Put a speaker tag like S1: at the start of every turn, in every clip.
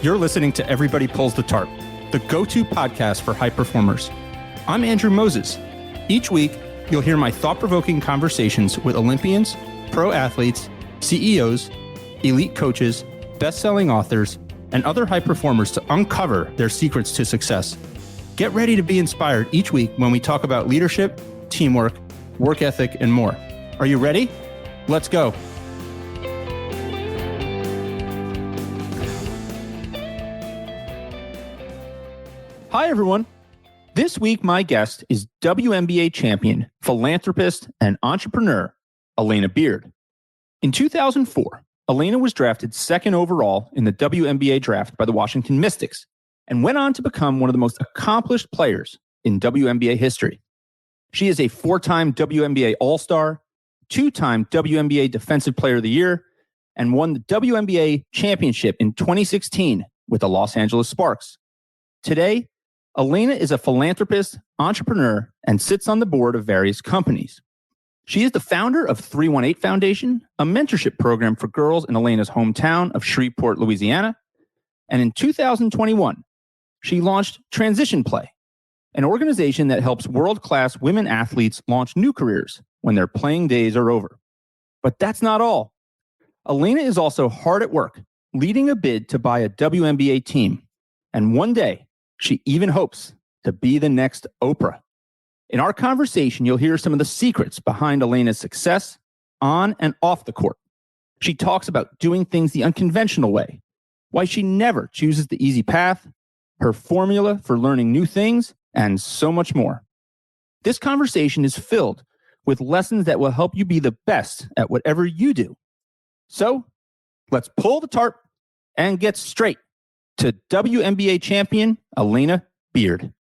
S1: You're listening to Everybody Pulls the Tarp, the go-to podcast for high performers. I'm Andrew Moses. Each week, you'll hear my thought-provoking conversations with Olympians, pro athletes, CEOs, elite coaches, best-selling authors, and other high performers to uncover their secrets to success. Get ready to be inspired each week when we talk about leadership, teamwork, work ethic, and more. Are you ready? Let's go. Hi, everyone. This week, my guest is WNBA champion, philanthropist, and entrepreneur, Alana Beard. In 2004, Alana was drafted second overall in the WNBA draft by the Washington Mystics and went on to become one of the most accomplished players in WNBA history. She is a four-time WNBA All-Star, two-time WNBA Defensive Player of the Year, and won the WNBA Championship in 2016 with the Los Angeles Sparks. Today, Alana is a philanthropist, entrepreneur, and sits on the board of various companies. She is the founder of 318 Foundation, a mentorship program for girls in Alana's hometown of Shreveport, Louisiana. And in 2021, she launched Transition Play, an organization that helps world-class women athletes launch new careers when their playing days are over. But that's not all. Alana is also hard at work, leading a bid to buy a WNBA team. And one day, she even hopes to be the next Oprah. In our conversation, you'll hear some of the secrets behind Alana's success on and off the court. She talks about doing things the unconventional way, why she never chooses the easy path, her formula for learning new things, and so much more. This conversation is filled with lessons that will help you be the best at whatever you do. So, let's pull the tarp and get straight to WNBA champion Alana Beard.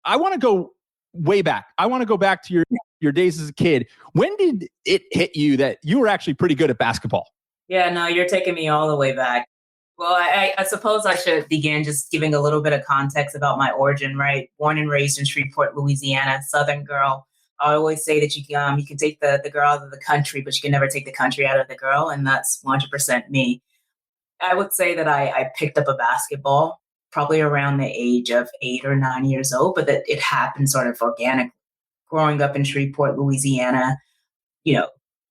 S1: I want to go way back. I want to go back to your days as a kid. When did it hit you that you were actually pretty good at basketball?
S2: Yeah, no, you're taking me all the way back. Well, I suppose I should begin just giving a little bit of context about my origin, right? Born and raised in Shreveport, Louisiana, Southern girl. I always say that you can take the girl out of the country, but you can never take the country out of the girl. And that's 100% me. I would say that I picked up a basketball probably around the age of 8 or 9 years old, but that it happened sort of organically. Growing up in Shreveport, Louisiana,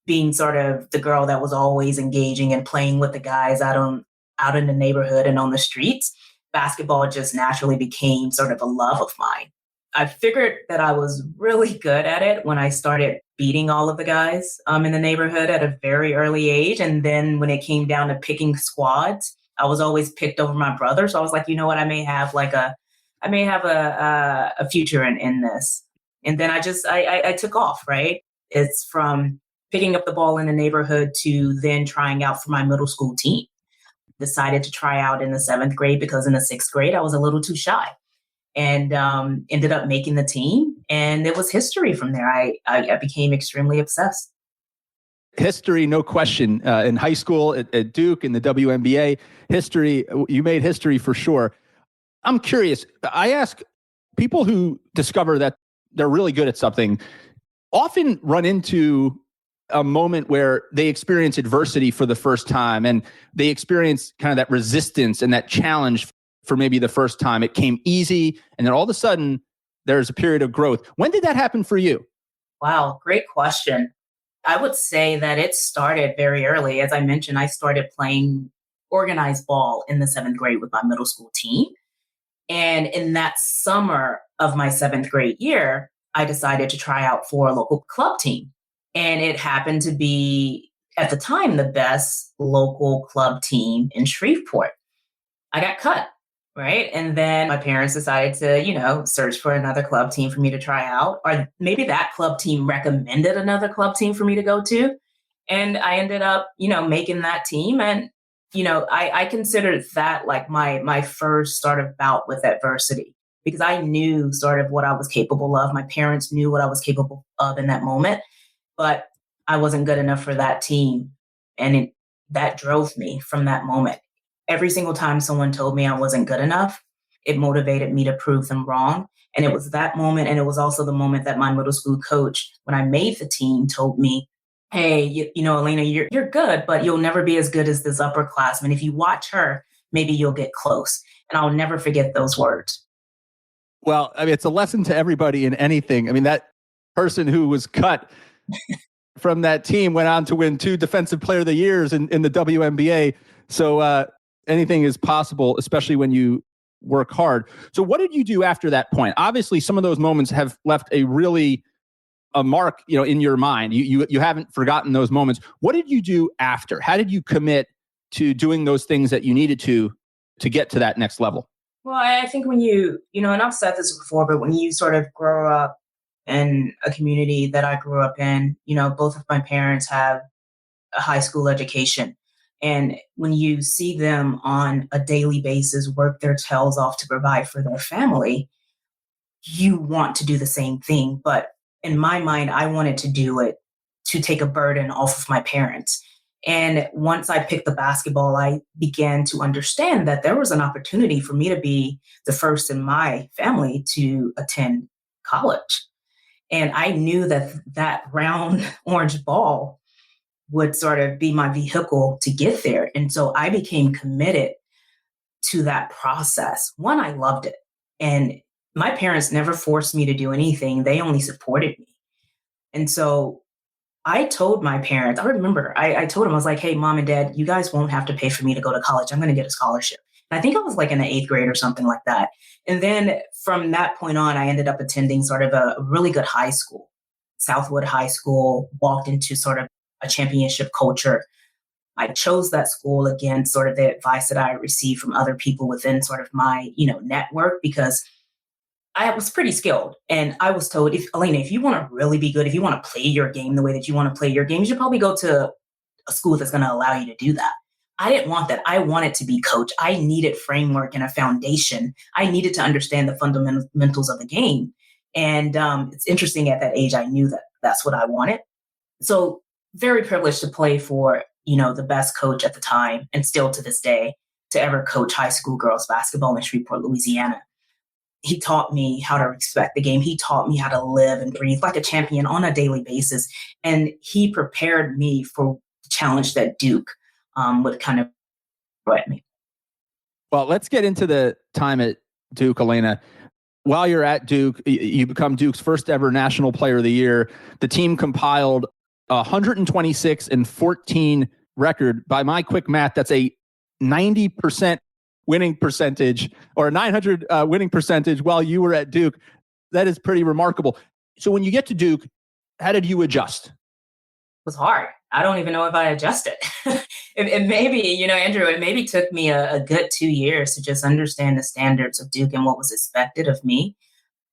S2: being sort of the girl that was always engaging and playing with the guys out in the neighborhood and on the streets, basketball just naturally became sort of a love of mine. I figured that I was really good at it when I started beating all of the guys in the neighborhood at a very early age. And then when it came down to picking squads, I was always picked over my brother. So I was like, you know what, I may have a future in this. And then I took off, right? It's from picking up the ball in the neighborhood to then trying out for my middle school team. Decided to try out in the 7th grade because in the 6th grade, I was a little too shy. And ended up making the team. And it was history from there. I became extremely obsessed.
S1: History, no question. In high school, at Duke, in the WNBA, history, you made history for sure. I'm curious. I ask people who discover that they're really good at something, often run into a moment where they experience adversity for the first time and they experience kind of that resistance and that challenge for maybe the first time. It came easy, and then all of a sudden, there's a period of growth. When did that happen for you?
S2: Wow, great question. I would say that it started very early. As I mentioned, I started playing organized ball in the 7th grade with my middle school team. And in that summer of my 7th grade year, I decided to try out for a local club team. And it happened to be, at the time, the best local club team in Shreveport. I got cut. Right. And then my parents decided to, search for another club team for me to try out. Or maybe that club team recommended another club team for me to go to. And I ended up, making that team. And, I considered that like my first sort of bout with adversity, because I knew sort of what I was capable of. My parents knew what I was capable of in that moment, but I wasn't good enough for that team. And that drove me from that moment. Every single time someone told me I wasn't good enough, it motivated me to prove them wrong. And it was that moment. And it was also the moment that my middle school coach, when I made the team, told me, hey, Alana, you're good, but you'll never be as good as this upperclassman. If you watch her, maybe you'll get close. And I'll never forget those words.
S1: Well, I mean, it's a lesson to everybody in anything. I mean, that person who was cut from that team went on to win 2 Defensive Player of the Years in the WNBA. So anything is possible, especially when you work hard. So what did you do after that point? Obviously, some of those moments have left a mark, in your mind. You haven't forgotten those moments. What did you do after? How did you commit to doing those things that you needed to get to that next level?
S2: Well, I think when you and I've said this before, but when you sort of grow up in a community that I grew up in, both of my parents have a high school education. And when you see them on a daily basis work their tails off to provide for their family, you want to do the same thing. But in my mind, I wanted to do it to take a burden off of my parents. And once I picked the basketball, I began to understand that there was an opportunity for me to be the first in my family to attend college. And I knew that round orange ball would sort of be my vehicle to get there. And so I became committed to that process. One, I loved it. And my parents never forced me to do anything. They only supported me. And so I told my parents, I remember, I told them, I was like, hey, mom and dad, you guys won't have to pay for me to go to college. I'm going to get a scholarship. And I think I was like in the 8th grade or something like that. And then from that point on, I ended up attending sort of a really good high school, Southwood High School, walked into sort of a championship culture. I chose that school against sort of the advice that I received from other people within sort of my, network, because I was pretty skilled. And I was told, Alana, if you want to really be good, if you want to play your game the way that you want to play your game, you should probably go to a school that's going to allow you to do that. I didn't want that. I wanted to be coach. I needed framework and a foundation. I needed to understand the fundamentals of the game. And it's interesting, at that age, I knew that that's what I wanted. So very privileged to play for, the best coach at the time, and still to this day, to ever coach high school girls basketball in Shreveport, Louisiana. He taught me how to respect the game. He taught me how to live and breathe like a champion on a daily basis. And he prepared me for the challenge that Duke would kind of throw at me.
S1: Well, let's get into the time at Duke, Alana. While you're at Duke, you become Duke's first ever National Player of the Year. The team compiled 126-14 record. By my quick math, that's a 90% winning percentage, or a 900 winning percentage while you were at Duke. That is pretty remarkable. So when you get to Duke, how did you adjust?
S2: It was hard. I don't even know if I adjusted. it maybe, Andrew, it maybe took me a good 2 years to just understand the standards of Duke and what was expected of me.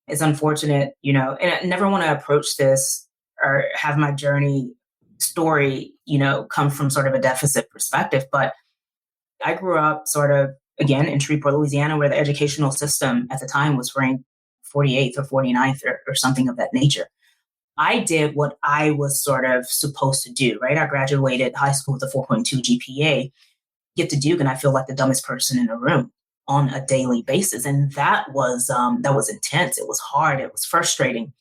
S2: It's unfortunate, and I never want to approach this or have my journey story, come from sort of a deficit perspective. But I grew up sort of, again, in Shreveport, Louisiana, where the educational system at the time was ranked 48th or 49th or something of that nature. I did what I was sort of supposed to do, right? I graduated high school with a 4.2 GPA, get to Duke, and I feel like the dumbest person in the room on a daily basis. And that was intense. It was hard. It was frustrating,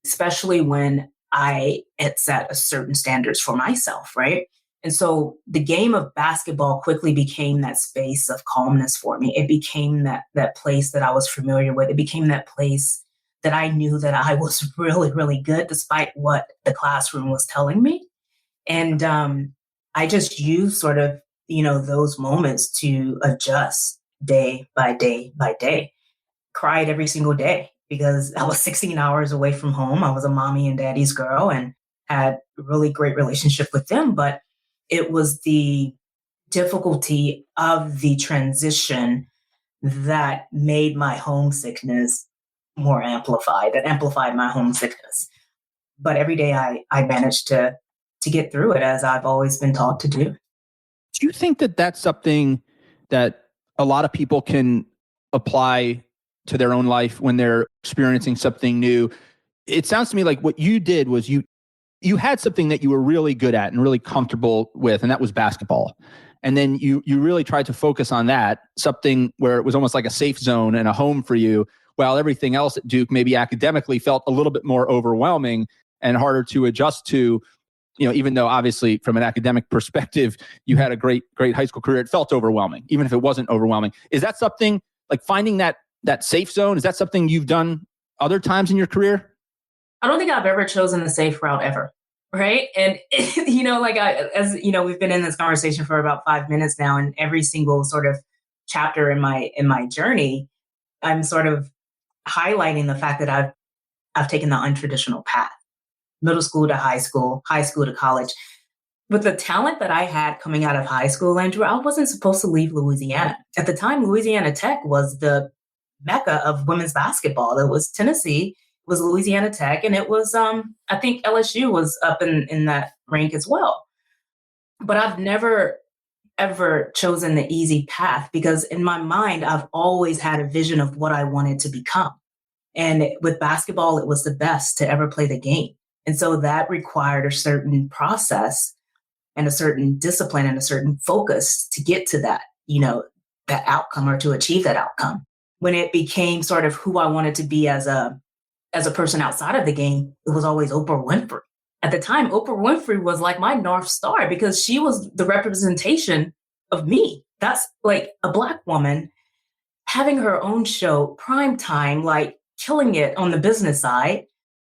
S2: especially when I had set a certain standards for myself, right? And so the game of basketball quickly became that space of calmness for me. It became that place that I was familiar with. It became that place that I knew that I was really, really good, despite what the classroom was telling me. And I just used sort of, those moments to adjust day by day by day. Cried every single day because I was 16 hours away from home. I was a mommy and daddy's girl and had a really great relationship with them. But it was the difficulty of the transition that made my homesickness more amplified, that amplified my homesickness. But every day I managed to get through it, as I've always been taught to do.
S1: Do you think that that's something that a lot of people can apply to their own life when they're experiencing something new? It sounds to me like what you did was you had something that you were really good at and really comfortable with, and that was basketball. And then you really tried to focus on that, something where it was almost like a safe zone and a home for you, while everything else at Duke maybe academically felt a little bit more overwhelming and harder to adjust to. even though obviously from an academic perspective, you had a great high school career, it felt overwhelming, even if it wasn't overwhelming. Is that something like finding that safe zone? Is that something you've done other times in your career?
S2: I don't think I've ever chosen the safe route ever. Right. And, we've been in this conversation for about 5 minutes now, and every single sort of chapter in my journey, I'm sort of highlighting the fact that I've taken the untraditional path, middle school to high school to college. With the talent that I had coming out of high school, Andrew, I wasn't supposed to leave Louisiana. At the time, Louisiana Tech was the mecca of women's basketball. It was Tennessee, it was Louisiana Tech, and it was, I think LSU was up in that rank as well. But I've never, ever chosen the easy path, because in my mind, I've always had a vision of what I wanted to become. And with basketball, it was the best to ever play the game. And so that required a certain process and a certain discipline and a certain focus to get to that, that outcome, or to achieve that outcome. When it became sort of who I wanted to be as a person outside of the game, it was always Oprah Winfrey. At the time, Oprah Winfrey was like my North Star, because she was the representation of me. That's like a Black woman having her own show, prime time, like killing it on the business side.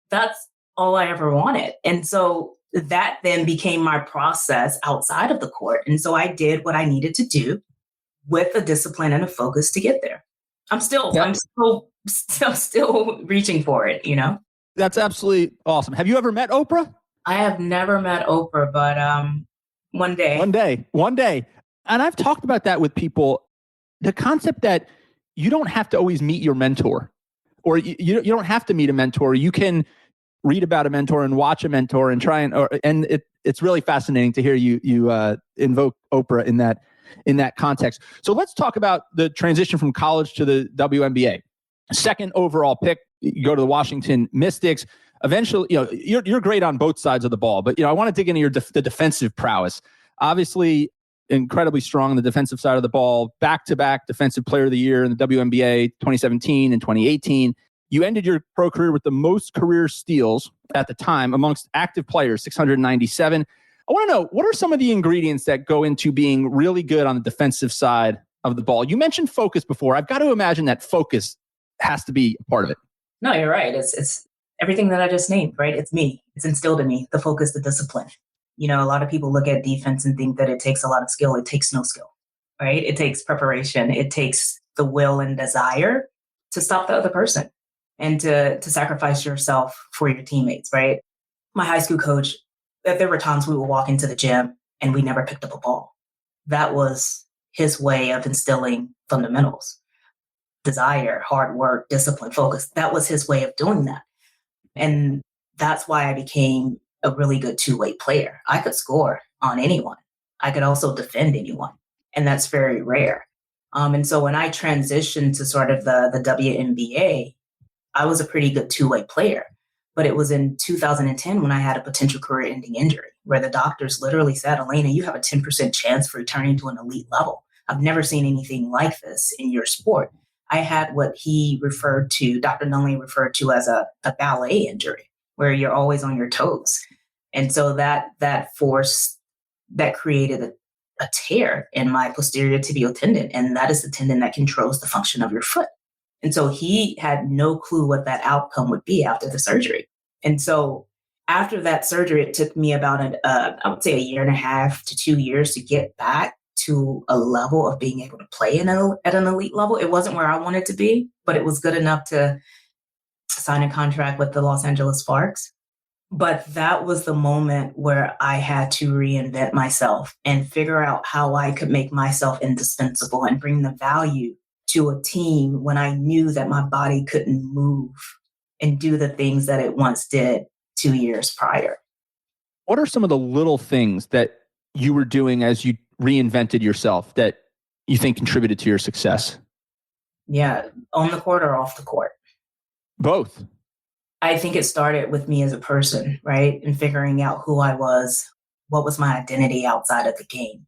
S2: That's all I ever wanted. And so that then became my process outside of the court. And so I did what I needed to do with a discipline and a focus to get there. I'm still reaching for it,
S1: That's absolutely awesome. Have you ever met Oprah?
S2: I have never met Oprah, but one day.
S1: One day. And I've talked about that with people. The concept that you don't have to always meet your mentor, or you don't have to meet a mentor. You can read about a mentor and watch a mentor and try and it's really fascinating to hear you invoke Oprah in that context. So let's talk about the transition from college to the WNBA. Second overall pick, you go to the Washington Mystics. Eventually, you're great on both sides of the ball, but I want to dig into the defensive prowess. Obviously, incredibly strong on the defensive side of the ball. Back-to-back Defensive Player of the Year in the WNBA 2017 and 2018. You ended your pro career with the most career steals at the time amongst active players, 697. I want to know, what are some of the ingredients that go into being really good on the defensive side of the ball? You mentioned focus before. I've got to imagine that focus has to be a part of it.
S2: No, you're right. It's everything that I just named, right? It's me. It's instilled in me, the focus, the discipline. A lot of people look at defense and think that it takes a lot of skill. It takes no skill, right? It takes preparation. It takes the will and desire to stop the other person and to sacrifice yourself for your teammates, right? My high school coach, there were times we would walk into the gym and we never picked up a ball. That was his way of instilling fundamentals, desire, hard work, discipline, focus. That was his way of doing that. And that's why I became a really good two-way player. I could score on anyone. I could also defend anyone. And that's very rare. And so when I transitioned to sort of the WNBA, I was a pretty good two-way player. But it was in 2010 when I had a potential career-ending injury, where the doctors literally said, Alana, you have a 10% chance for returning to an elite level. I've never seen anything like this in your sport. I had what Dr. Nunley referred to as a ballet injury, where you're always on your toes. And so that force, that created a tear in my posterior tibial tendon. And that is the tendon that controls the function of your foot. And so he had no clue what that outcome would be after the surgery. And so after that surgery, it took me about I would say 1.5 to 2 years to get back to a level of being able to play at an elite level. It wasn't where I wanted to be, but it was good enough to sign a contract with the Los Angeles Sparks. But that was the moment where I had to reinvent myself and figure out how I could make myself indispensable and bring the value to a team when I knew that my body couldn't move and do the things that it once did 2 years prior.
S1: What are some of the little things that you were doing as you reinvented yourself that you think contributed to your success?
S2: Yeah, on the court or off the court?
S1: Both.
S2: I think it started with me as a person, right? And figuring out who I was, what was my identity outside of the game.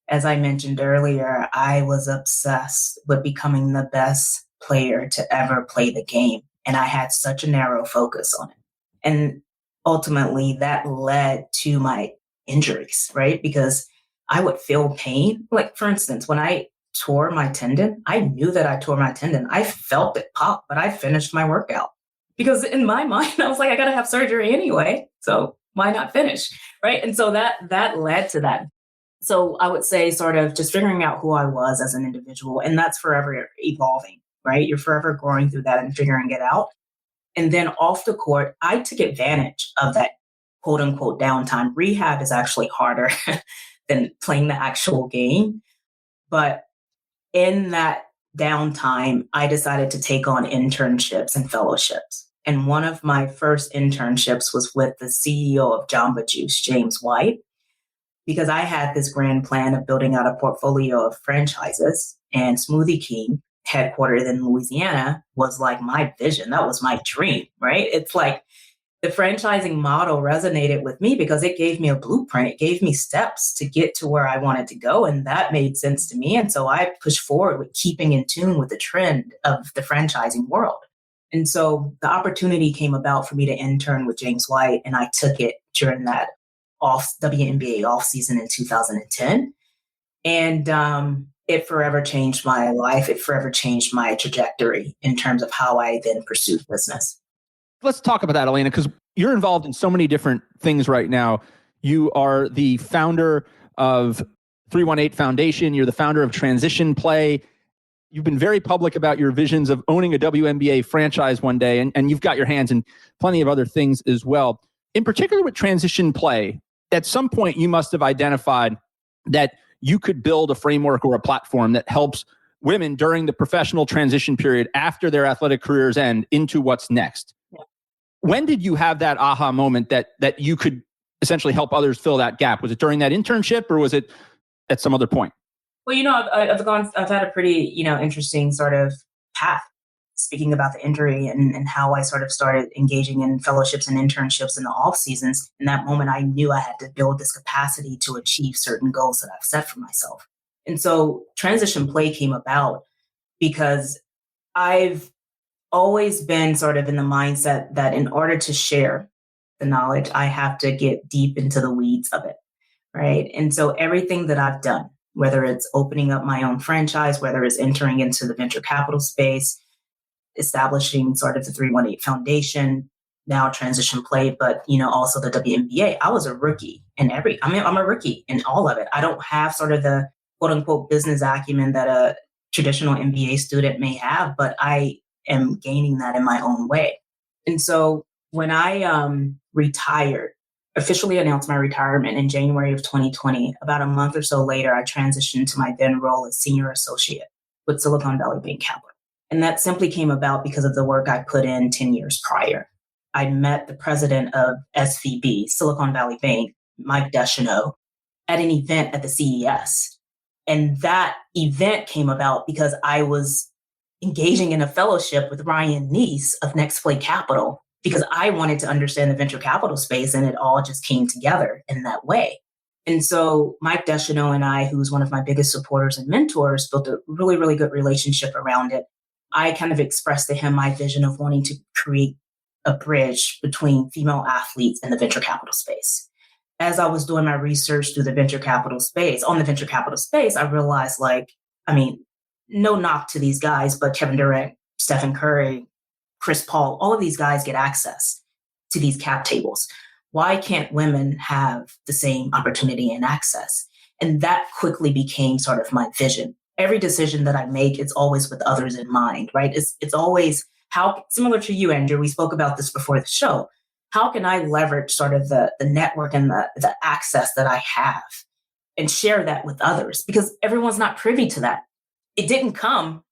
S2: As I mentioned earlier, I was obsessed with becoming the best player to ever play the game. And I had such a narrow focus on it. And ultimately that led to my injuries, right? Because I would feel pain. Like, for instance, when I tore my tendon, I knew that I tore my tendon. I felt it pop, but I finished my workout because in my mind, I was like, I got to have surgery anyway. So why not finish? Right. And so that led to that. So I would say sort of just figuring out who I was as an individual, and that's forever evolving, right? You're forever growing through that and figuring it out. And then off the court, I took advantage of that quote unquote downtime. Rehab is actually harder than playing the actual game. But in that downtime, I decided to take on internships and fellowships. And one of my first internships was with the CEO of Jamba Juice, James White, because I had this grand plan of building out a portfolio of franchises, and Smoothie King, headquartered in Louisiana, was like my vision. That was my dream, right? It's like the franchising model resonated with me because it gave me a blueprint. It gave me steps to get to where I wanted to go. And that made sense to me. And so I pushed forward with keeping in tune with the trend of the franchising world. And so the opportunity came about for me to intern with James White, and I took it during that WNBA offseason in 2010. And it forever changed my life. It forever changed my trajectory in terms of how I then pursued business.
S1: Let's talk about that, Alana, because you're involved in so many different things right now. You are the founder of 318 Foundation. You're the founder of Transition Play. You've been very public about your visions of owning a WNBA franchise one day, and you've got your hands in plenty of other things as well. In particular with Transition Play, at some point you must have identified that you could build a framework or a platform that helps women during the professional transition period after their athletic careers end into what's next. Yeah. When did you have that aha moment that you could essentially help others fill that gap? Was it during that internship, or was it at some other point?
S2: Well, I've had a pretty, interesting sort of path. Speaking about the injury and how I sort of started engaging in fellowships and internships in the off seasons, in that moment, I knew I had to build this capacity to achieve certain goals that I've set for myself. And so Transition Play came about because I've always been sort of in the mindset that in order to share the knowledge, I have to get deep into the weeds of it, right? And so everything that I've done, whether it's opening up my own franchise, whether it's entering into the venture capital space, establishing sort of the 318 Foundation, now Transition Play, but also the WNBA. I was a rookie in I'm a rookie in all of it. I don't have sort of the quote unquote business acumen that a traditional MBA student may have, but I am gaining that in my own way. And so when I officially announced my retirement in January of 2020, about a month or so later, I transitioned to my then role as senior associate with Silicon Valley Bank Capital. And that simply came about because of the work I put in 10 years prior. I met the president of SVB, Silicon Valley Bank, Mike Deschanel, at an event at the CES. And that event came about because I was engaging in a fellowship with Ryan Neese of Next Play Capital, because I wanted to understand the venture capital space, and it all just came together in that way. And so Mike Deschanel and I, who's one of my biggest supporters and mentors, built a really, really good relationship around it. I kind of expressed to him my vision of wanting to create a bridge between female athletes and the venture capital space. As I was doing my research through the venture capital space, I realized no knock to these guys, but Kevin Durant, Stephen Curry, Chris Paul, all of these guys get access to these cap tables. Why can't women have the same opportunity and access? And that quickly became sort of my vision. Every decision that I make, it's always with others in mind, right? It's always how, similar to you, Andrew, we spoke about this before the show. How can I leverage sort of the network and the access that I have and share that with others? Because everyone's not privy to that. It didn't come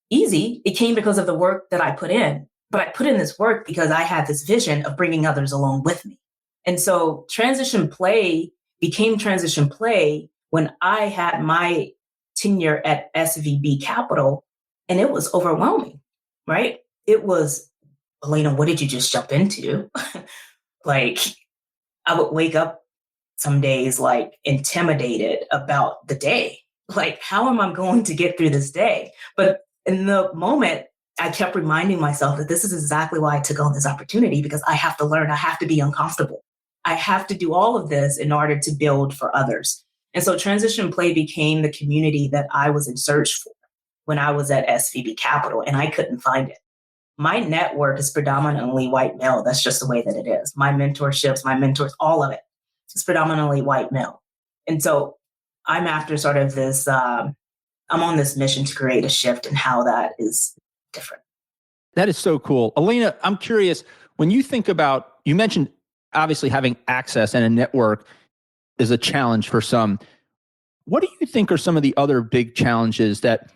S2: easy. It came because of the work that I put in. But I put in this work because I had this vision of bringing others along with me. And so Transition Play became Transition Play when I had my tenure at SVB Capital, and it was overwhelming, right? It was, Alana, what did you just jump into? I would wake up some days intimidated about the day. How am I going to get through this day? But in the moment, I kept reminding myself that this is exactly why I took on this opportunity, because I have to learn. I have to be uncomfortable. I have to do all of this in order to build for others. And so Transition Play became the community that I was in search for when I was at SVB Capital, and I couldn't find it. My network is predominantly white male. That's just the way that it is. My mentorships, my mentors, all of it is predominantly white male. And so I'm after sort of this, I'm on this mission to create a shift in how that is different.
S1: That is so cool. Alana, I'm curious, when you think about, you mentioned obviously having access and a network is a challenge for some. What do you think are some of the other big challenges that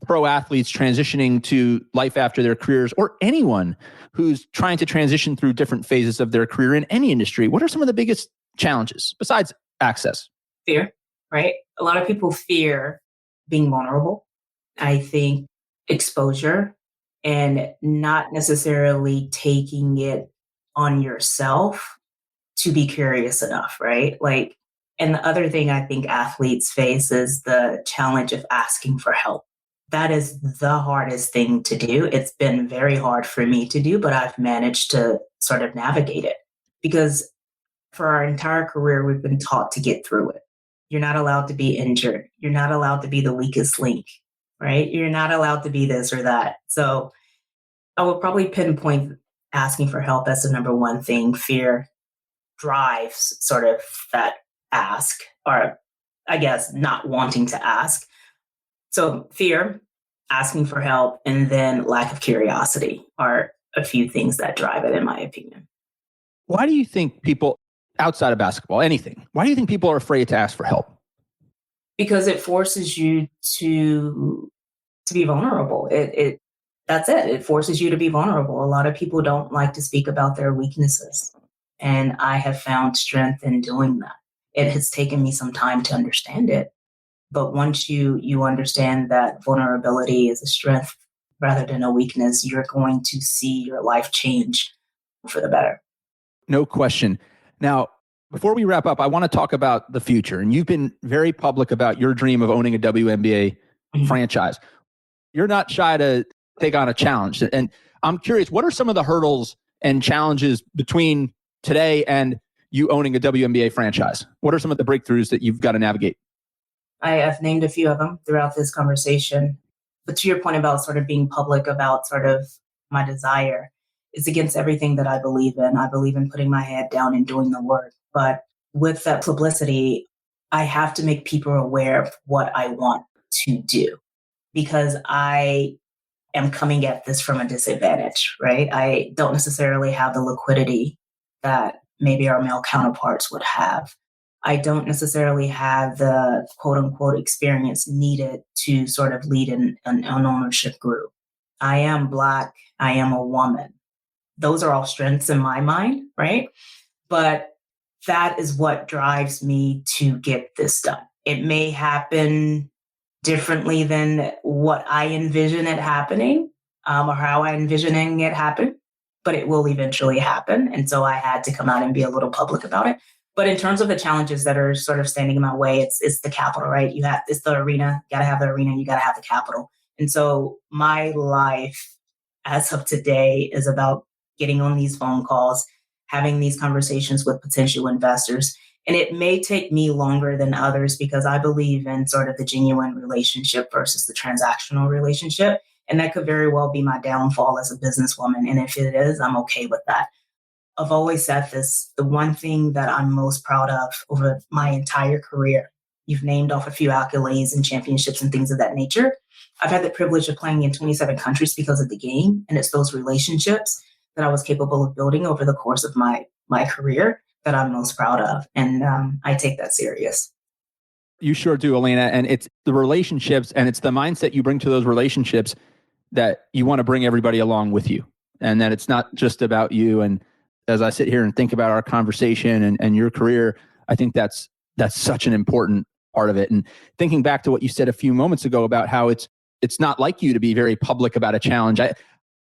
S1: pro athletes transitioning to life after their careers, or anyone who's trying to transition through different phases of their career in any industry? What are some of the biggest challenges besides access?
S2: Fear, right? A lot of people fear being vulnerable. I think exposure and not necessarily taking it on yourself to be curious enough, right? Like, and the other thing I think athletes face is the challenge of asking for help. That is the hardest thing to do. It's been very hard for me to do, but I've managed to sort of navigate it, because for our entire career, we've been taught to get through it. You're not allowed to be injured. You're not allowed to be the weakest link, right? You're not allowed to be this or that. So I would probably pinpoint asking for help as the number one thing. Fear drives sort of that ask, or I guess not wanting to ask. So fear, asking for help, and then lack of curiosity are a few things that drive it, in my opinion.
S1: Why do you think people outside of basketball, anything, why do you think people are afraid to ask for help?
S2: Because it forces you to be vulnerable. That's it. It forces you to be vulnerable. A lot of people don't like to speak about their weaknesses. And I have found strength in doing that. It has taken me some time to understand it. But once you understand that vulnerability is a strength rather than a weakness, you're going to see your life change for the better.
S1: No question. Now, before we wrap up, I want to talk about the future. And you've been very public about your dream of owning a WNBA franchise. You're not shy to take on a challenge. And I'm curious, what are some of the hurdles and challenges between today and you owning a WNBA franchise? What are some of the breakthroughs that you've got to navigate?
S2: I've named a few of them throughout this conversation. But to your point about sort of being public about sort of my desire, it's against everything that I believe in. I believe in putting my head down and doing the work. But with that publicity, I have to make people aware of what I want to do, because I am coming at this from a disadvantage, right? I don't necessarily have the liquidity that maybe our male counterparts would have. I don't necessarily have the quote unquote experience needed to sort of lead an ownership group. I am Black. I am a woman. Those are all strengths in my mind, right? But that is what drives me to get this done. It may happen differently than what I envision it happening, or how I envisioning it happen, but it will eventually happen. And so I had to come out and be a little public about it. But in terms of the challenges that are sort of standing in my way, it's the capital, right? It's the arena. You got to have the arena. You got to have the capital. And so my life as of today is about getting on these phone calls, having these conversations with potential investors. And it may take me longer than others because I believe in sort of the genuine relationship versus the transactional relationship. And that could very well be my downfall as a businesswoman. And if it is, I'm okay with that. I've always said this, the one thing that I'm most proud of over my entire career, you've named off a few accolades and championships and things of that nature. I've had the privilege of playing in 27 countries because of the game. And it's those relationships that I was capable of building over the course of my career that I'm most proud of. And I take that serious.
S1: You sure do, Alana. And it's the relationships and it's the mindset you bring to those relationships that you want to bring everybody along with you. And that it's not just about you. And as I sit here and think about our conversation and your career, I think that's such an important part of it. And thinking back to what you said a few moments ago about how it's not like you to be very public about a challenge.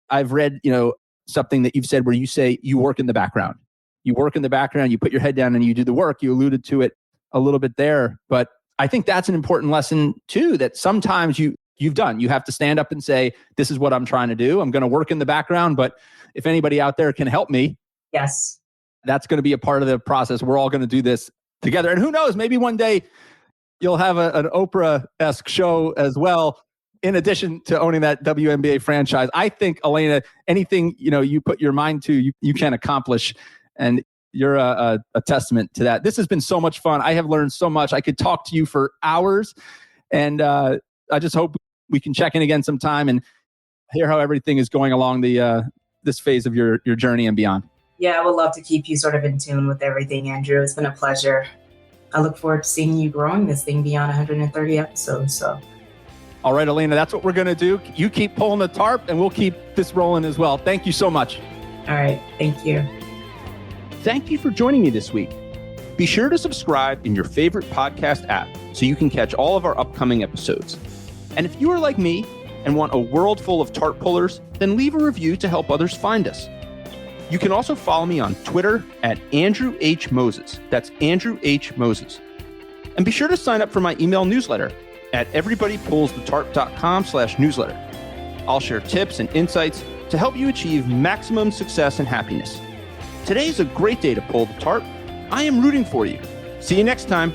S1: I've read, something that you've said where you say you work in the background. You work in the background, you put your head down and you do the work. You alluded to it a little bit there, but I think that's an important lesson too, that sometimes you've done. You have to stand up and say, this is what I'm trying to do. I'm going to work in the background, but if anybody out there can help me,
S2: yes,
S1: that's going to be a part of the process. We're all going to do this together. And who knows, maybe one day you'll have an Oprah-esque show as well, in addition to owning that WNBA franchise. I think, Alana, anything you put your mind to, you can accomplish. And you're a testament to that. This has been so much fun. I have learned so much. I could talk to you for hours. And I just hope we can check in again sometime and hear how everything is going along this phase of your journey and beyond.
S2: Yeah, I would love to keep you sort of in tune with everything, Andrew. It's been a pleasure. I look forward to seeing you growing this thing beyond 130 episodes. So,
S1: all right, Alana, that's what we're going to do. You keep pulling the tarp and we'll keep this rolling as well. Thank you so much.
S2: All right. Thank you.
S1: Thank you for joining me this week. Be sure to subscribe in your favorite podcast app so you can catch all of our upcoming episodes. And if you are like me and want a world full of tarp pullers, then leave a review to help others find us. You can also follow me on Twitter at Andrew H. Moses. That's Andrew H. Moses. And be sure to sign up for my email newsletter at everybodypullsthetarp.com/newsletter. I'll share tips and insights to help you achieve maximum success and happiness. Today is a great day to pull the tarp. I am rooting for you. See you next time.